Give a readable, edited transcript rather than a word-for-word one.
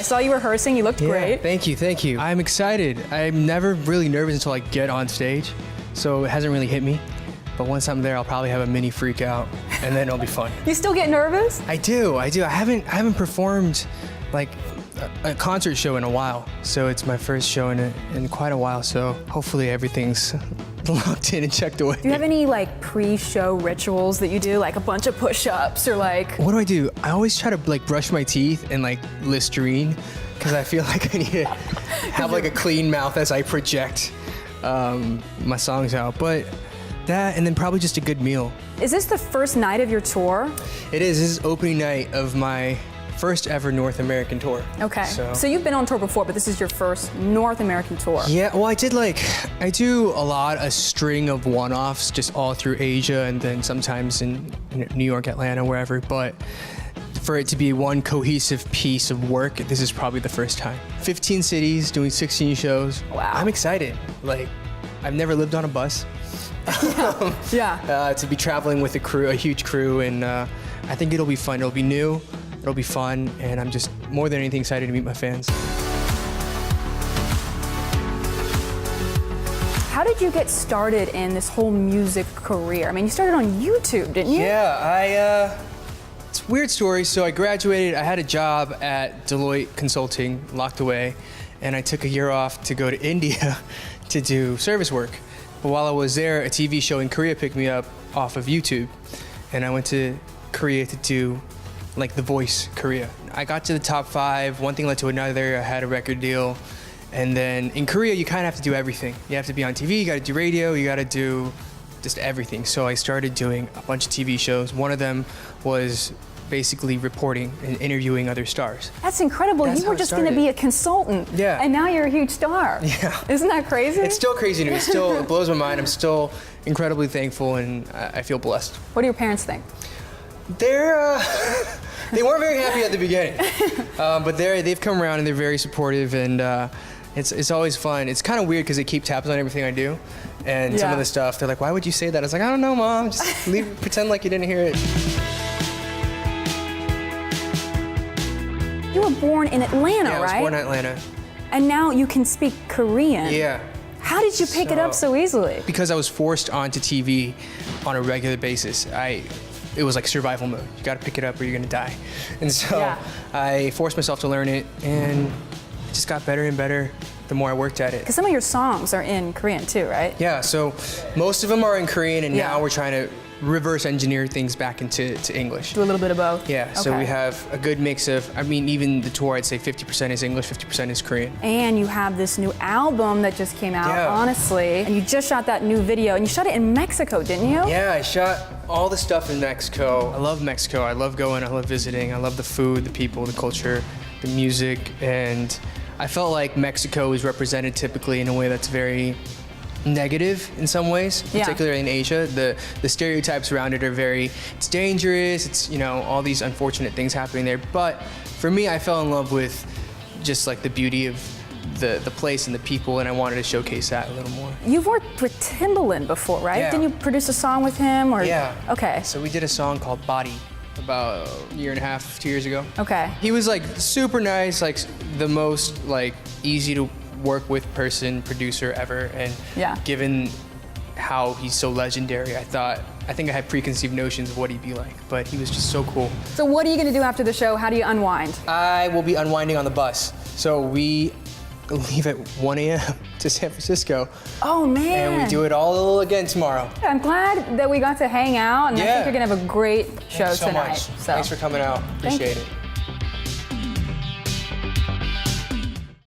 I saw you rehearsing, you looked great. Thank you, thank you. I'm excited. I'm never really nervous until I get on stage, so it hasn't really hit me. But once I'm there, I'll probably have a mini freak out, and then it'll be fun. You still get nervous? I do. I haven't performed like a concert show in a while, so it's my first show in quite a while. So hopefully everything's locked in and checked away. Do you have any like pre-show rituals that you do, like a bunch of push-ups or like? What do? I always try to like brush my teeth and like Listerine, because I feel like I need to have like a clean mouth as I project my songs out. But that, and then probably just a good meal. Is this the first night of your tour? It is. This is opening night of my first ever North American tour. Okay. So you've been on tour before, but this is your first North American tour. Yeah, well, I do a string of one-offs just all through Asia and then sometimes in New York, Atlanta, wherever. But for it to be one cohesive piece of work, this is probably the first time. 15 cities, doing 16 shows. Wow. I'm excited. Like, I've never lived on a bus. Yeah. To be traveling with a huge crew, and I think it'll be fun. It'll be new. It'll be fun, and I'm just more than anything excited to meet my fans. How did you get started in this whole music career? I mean, you started on YouTube, didn't you? Yeah, it's a weird story. So I graduated, I had a job at Deloitte Consulting, locked away, and I took a year off to go to India to do service work. But while I was there, a TV show in Korea picked me up off of YouTube, and I went to Korea to do like The Voice Korea. I got to the top 5, one thing led to another, I had a record deal, and then in Korea you kind of have to do everything. You have to be on TV, you gotta do radio, you gotta do just everything. So I started doing a bunch of TV shows. One of them was basically reporting and interviewing other stars. That's incredible. That's you were how it just going to started. be a consultant. Yeah. And now you're a huge star. Yeah. Isn't that crazy? It's still crazy to me. It blows my mind. I'm still incredibly thankful, and I feel blessed. What do your parents think? They weren't very happy at the beginning, but they've come around and they're very supportive, and it's always fun. It's kind of weird because they keep tabs on everything I do, and some of the stuff they're like, "Why would you say that?" I was like, "I don't know, Mom. Just pretend like you didn't hear it." You were born in Atlanta, Yeah, I right? was born in Atlanta. And now you can speak Korean. Yeah. How did you pick it up so easily? Because I was forced onto TV on a regular basis. It was like survival mode. You got to pick it up or you're gonna die. And so I forced myself to learn it, and it just got better and better the more I worked at it. Because some of your songs are in Korean too, right? Yeah, so most of them are in Korean, and now we're trying to reverse engineer things back into English. Do a little bit of both? Yeah, so we have a good mix of, I mean, even the tour, I'd say 50% is English, 50% is Korean. And you have this new album that just came out, Honestly, and you just shot that new video, and you shot it in Mexico, didn't you? Yeah, I shot all the stuff in Mexico. I love Mexico. I love going, I love visiting. I love the food, the people, the culture, the music, and I felt like Mexico is represented typically in a way that's very negative in some ways, particularly in Asia. The stereotypes around it are it's dangerous, it's, all these unfortunate things happening there. But for me, I fell in love with just like the beauty of the place and the people, and I wanted to showcase that a little more. You've worked with Timbaland before, right? Yeah. Didn't you produce a song with him? Or? Yeah. Okay. So we did a song called Body about a year and a half, 2 years ago. Okay. He was like super nice, like the most like easy to work with producer ever, and given how he's so legendary, I think I had preconceived notions of what he'd be like, but he was just so cool. So what are you gonna do after the show? How do you unwind? I will be unwinding on the bus. So we leave at 1 a.m. to San Francisco. Oh man. And we do it all again tomorrow. I'm glad that we got to hang out, and I think you're gonna have a great show Thanks so tonight. much. So. Thanks for coming out. Appreciate it.